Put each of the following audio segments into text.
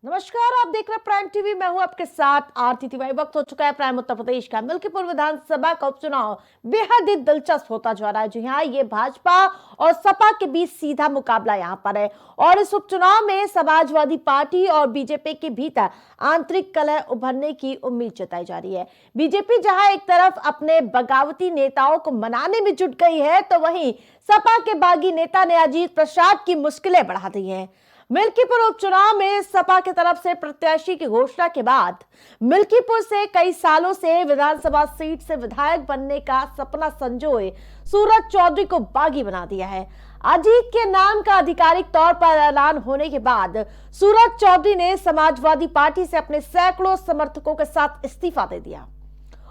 नमस्कार, आप देख रहे हैं प्राइम टीवी। मैं हूं आपके साथ आरती तिवारी। वक्त हो चुका है प्राइम उत्तर प्रदेश का। मिल्कीपुर विधानसभा का उपचुनाव बेहद ही दिलचस्प होता जा रहा है। जी हाँ, ये भाजपा और सपा के बीच सीधा मुकाबला यहां पर है और इस उपचुनाव में समाजवादी पार्टी और बीजेपी के भीतर आंतरिक कलह उभरने की उम्मीद जताई जा रही है। बीजेपी जहां एक तरफ अपने बगावती नेताओं को मनाने में जुट गई है, तो वहीं सपा के बागी नेता ने अजीत प्रसाद की मुश्किलें बढ़ा दी हैं। मिल्कीपुर उपचुनाव में सपा की तरफ से प्रत्याशी की घोषणा के बाद मिल्कीपुर से कई सालों से विधानसभा सीट से विधायक बनने का सपना संजोए सूरज चौधरी को बागी बना दिया है। अजीत के नाम का आधिकारिक तौर पर ऐलान होने के बाद सूरज चौधरी ने समाजवादी पार्टी से अपने सैकड़ों समर्थकों के साथ इस्तीफा दे दिया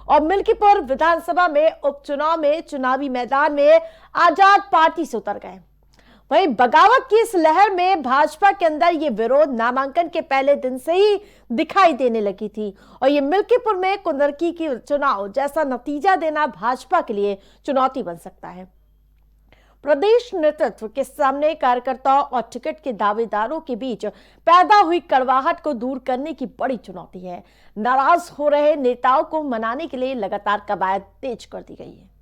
और मिल्कीपुर विधानसभा में उपचुनाव में चुनावी मैदान में आजाद पार्टी से उतर गए। वहीं बगावत की इस लहर में भाजपा के अंदर ये विरोध नामांकन के पहले दिन से ही दिखाई देने लगी थी और ये मिल्कीपुर में कुंदरकी की चुनाव जैसा नतीजा देना भाजपा के लिए चुनौती बन सकता है। प्रदेश नेतृत्व के सामने कार्यकर्ताओं और टिकट के दावेदारों के बीच पैदा हुई कड़वाहट को दूर करने की बड़ी चुनौती है। नाराज हो रहे नेताओं को मनाने के लिए लगातार कवायद तेज कर दी गई है।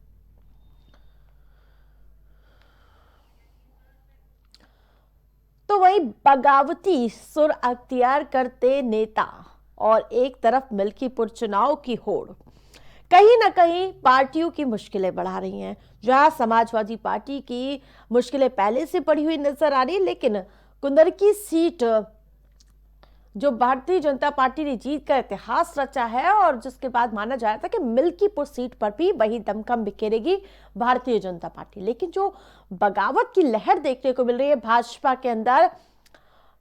तो वही बगावती सुर अख्तियार करते नेता और एक तरफ मिल्कीपुर चुनाव की होड़ कहीं ना कहीं पार्टियों की मुश्किलें बढ़ा रही हैं। जहां समाजवादी पार्टी की मुश्किलें पहले से बढ़ी हुई नजर आ रही, लेकिन कुंदरकी सीट जो भारतीय जनता पार्टी ने जीत का इतिहास रचा है और जिसके बाद माना जा रहा था कि मिल्कीपुर सीट पर भी वही दमखम बिखेरेगी भारतीय जनता पार्टी, लेकिन जो बगावत की लहर देखने को मिल रही है भाजपा के अंदर,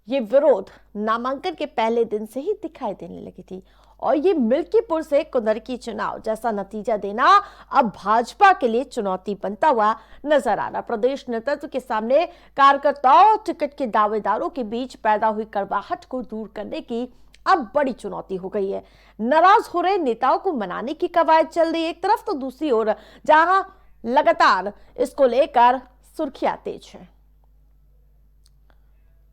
ये विरोध नामांकन के पहले दिन से ही दिखाई देने लगी थी और ये मिल्कीपुर से कुंदरकी चुनाव जैसा नतीजा देना अब भाजपा के लिए चुनौती बनता हुआ नजर आ रहा। प्रदेश नेतृत्व के सामने कार्यकर्ताओं और टिकट के दावेदारों के बीच पैदा हुई कड़वाहट को दूर करने की अब बड़ी चुनौती हो गई है। नाराज हो रहे नेताओं को मनाने की कवायद चल रही है एक तरफ, तो दूसरी ओर जहां लगातार इसको लेकर सुर्खियां तेज है।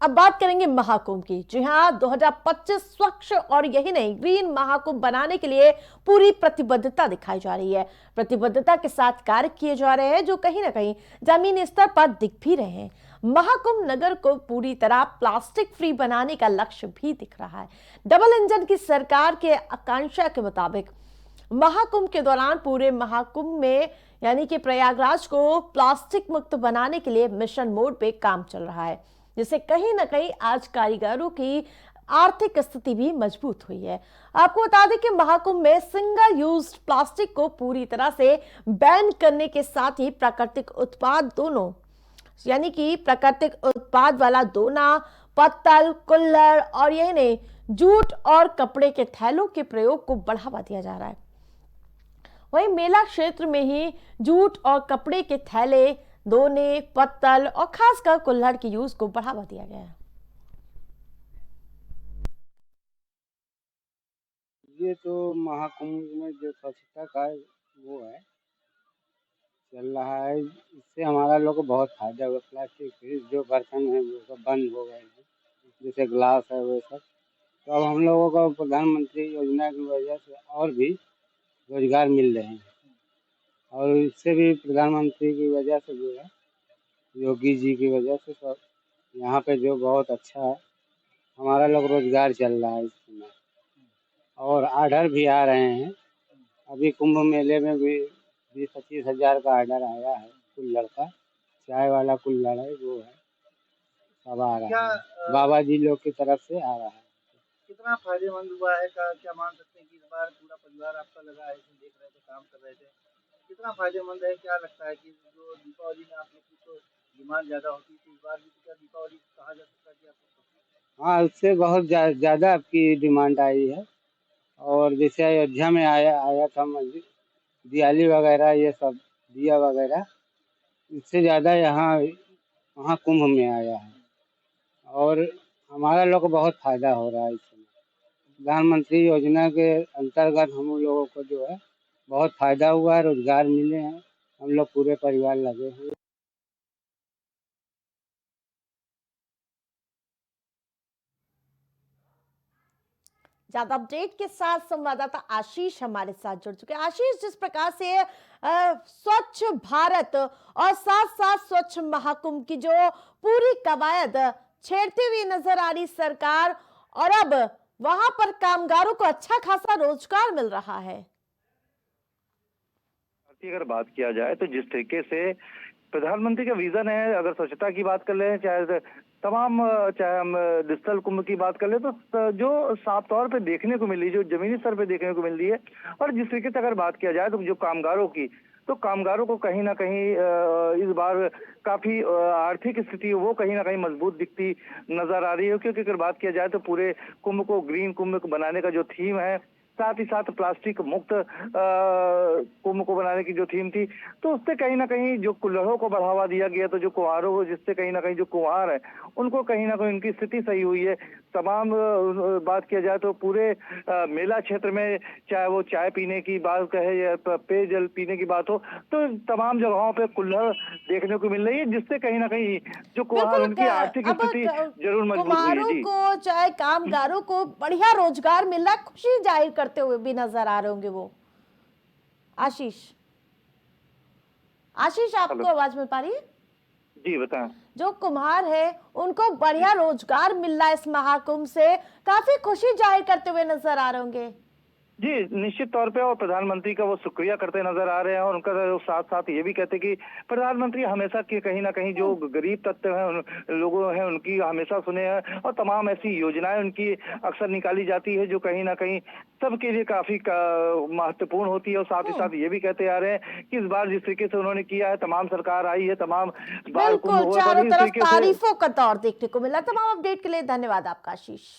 अब बात करेंगे महाकुंभ की। जी हां, 2025 स्वच्छ और यही नहीं ग्रीन महाकुंभ बनाने के लिए पूरी प्रतिबद्धता दिखाई जा रही है। प्रतिबद्धता के साथ कार्य किए जा रहे हैं जो कहीं ना कहीं जमीनी स्तर पर दिख भी रहे हैं। महाकुंभ नगर को पूरी तरह प्लास्टिक फ्री बनाने का लक्ष्य भी दिख रहा है। डबल इंजन की सरकार के आकांक्षा के मुताबिक महाकुंभ के दौरान पूरे महाकुंभ में यानी कि प्रयागराज को प्लास्टिक मुक्त बनाने के लिए मिशन मोड पे काम चल रहा है, जिससे कहीं ना कहीं आज कारीगरों की आर्थिक स्थिति भी मजबूत हुई है। आपको बता दें कि महाकुंभ में सिंगल यूज प्लास्टिक को पूरी तरह से बैन करने के साथ ही प्राकृतिक उत्पाद दोनों यानी कि प्राकृतिक उत्पाद वाला दोना, पत्तल, कुल्हड़ और यही नहीं जूट और कपड़े के थैलों के प्रयोग को बढ़ावा दिया जा रहा है। वहीं मेला क्षेत्र में ही जूट और कपड़े के थैले, दोने, पत्तल और खासकर कुल्हड़ के यूज को बढ़ावा दिया गया है। ये तो महाकुंभ में जो स्वच्छता का वो है चल रहा है, इससे हमारा लोग को बहुत फायदा हुआ। प्लास्टिक फ्री जो बर्तन है वो सब बंद हो गए हैं, जैसे ग्लास है वो सब। तो अब हम लोगों को प्रधानमंत्री योजना की वजह से और भी रोजगार मिल रहे हैं और इससे भी प्रधानमंत्री की वजह से जो है योगी जी की वजह से सब यहाँ पे जो बहुत अच्छा है, हमारा लोग रोजगार चल रहा है इस समय और आर्डर भी आ रहे हैं। अभी कुंभ मेले में भी 20-25 हज़ार का आर्डर आया है कुल्हड़ का, चाय वाला कुल्हड़ है वो है, सब आ रहा है बाबा जी लोग की तरफ से आ रहा है। कितना फायदेमंद हुआ है का क्या मान सकते हैं कि इस बार पूरा परिवार आपका लगा है, इसमें देख रहे थे, काम कर रहे थे, कितना फायदेमंद है? क्या लगता है कि जो दीपावली में आप लोग की तो डिमांड ज़्यादा होती थी, इस बार भी क्या दीपावली कहा जा सकता है कि आप लोग हाँ, उससे बहुत ज़्यादा आपकी डिमांड आई है और जैसे अयोध्या में आया आया था मस्जिद दिवाली वगैरह ये सब दिया वगैरह, इससे ज़्यादा यहाँ वहाँ कुंभ में आया है और हमारा लोग को बहुत फायदा हो रहा है इसमें। प्रधानमंत्री योजना के अंतर्गत हम लोगों को जो है बहुत फायदा हुआ है, रोजगार मिले हैं, हम लोग पूरे परिवार लगे हुए। ज्यादा अपडेट के साथ संवाददाता आशीष हमारे साथ जुड़ चुके हैं। आशीष, जिस प्रकार से स्वच्छ भारत और साथ साथ स्वच्छ महाकुंभ की जो पूरी कवायद छेड़ती हुई नजर आ रही सरकार, और अब वहां पर कामगारों को अच्छा खासा रोजगार मिल रहा है। अगर बात किया जाए तो जिस तरीके से प्रधानमंत्री का विजन है, अगर स्वच्छता की बात कर लें, चाहे हम डिजिटल कुंभ की बात कर ले, तो जो साफ तौर पे देखने को मिल रही है, जो जमीनी स्तर पे देखने को मिल रही है, और जिस तरीके से अगर बात किया जाए तो जो कामगारों की, तो कामगारों को कहीं ना कहीं इस बार काफी आर्थिक स्थिति वो कहीं ना कहीं मजबूत दिखती नजर आ रही है। क्योंकि अगर बात किया जाए तो पूरे कुंभ को ग्रीन कुंभ बनाने का जो थीम है, साथ ही साथ प्लास्टिक मुक्त कुंभ को बनाने की जो थीम थी, तो उससे कहीं ना कहीं जो कुल्हड़ों को बढ़ावा दिया गया, तो जो कुम्हारों को, जिससे कहीं ना कहीं जो कुम्हार है उनको कहीं ना कहीं उनकी स्थिति सही हुई है। तमाम बात किया जाए तो पूरे मेला क्षेत्र में, चाहे वो चाय पीने की बात कहे या पेयजल पीने की बात हो, तो तमाम जगहों पे कुल्हड़ देखने को मिल रही है, जिससे कहीं ना कहीं जो कुम्हार, उनकी आर्थिक स्थिति जरूर मजबूत हुई है। जी, को चाहे कामगारों को बढ़िया रोजगार मिल रहा है, खुशी जाहिर करते हुए भी नजर आ रहे होंगे वो। आशीष, आपको आवाज मिल पा रही है? जी बताएं। जो कुम्हार है उनको बढ़िया रोजगार मिल रहा है इस महाकुंभ से, काफी खुशी जाहिर करते हुए नजर आ रहे होंगे। जी, निश्चित तौर पे, और प्रधानमंत्री का वो शुक्रिया करते नजर आ रहे हैं, और उनका साथ साथ ये भी कहते कि प्रधानमंत्री हमेशा की कहीं ना कहीं जो गरीब तत्व हैं, लोगों हैं, उनकी हमेशा सुने हैं, और तमाम ऐसी योजनाएं उनकी अक्सर निकाली जाती है जो कहीं ना कहीं सबके लिए काफी महत्वपूर्ण होती है। और साथ ही साथ ये भी कहते आ रहे हैं कि इस बार जिस तरीके से उन्होंने किया है, तमाम सरकार आई है, तमाम बार कुंभ बिल्कुल, हुआ, चारों इस तरफ तरीके से तारीफों का दौर देखने को मिला। तमाम अपडेट के लिए धन्यवाद आपका आशीष।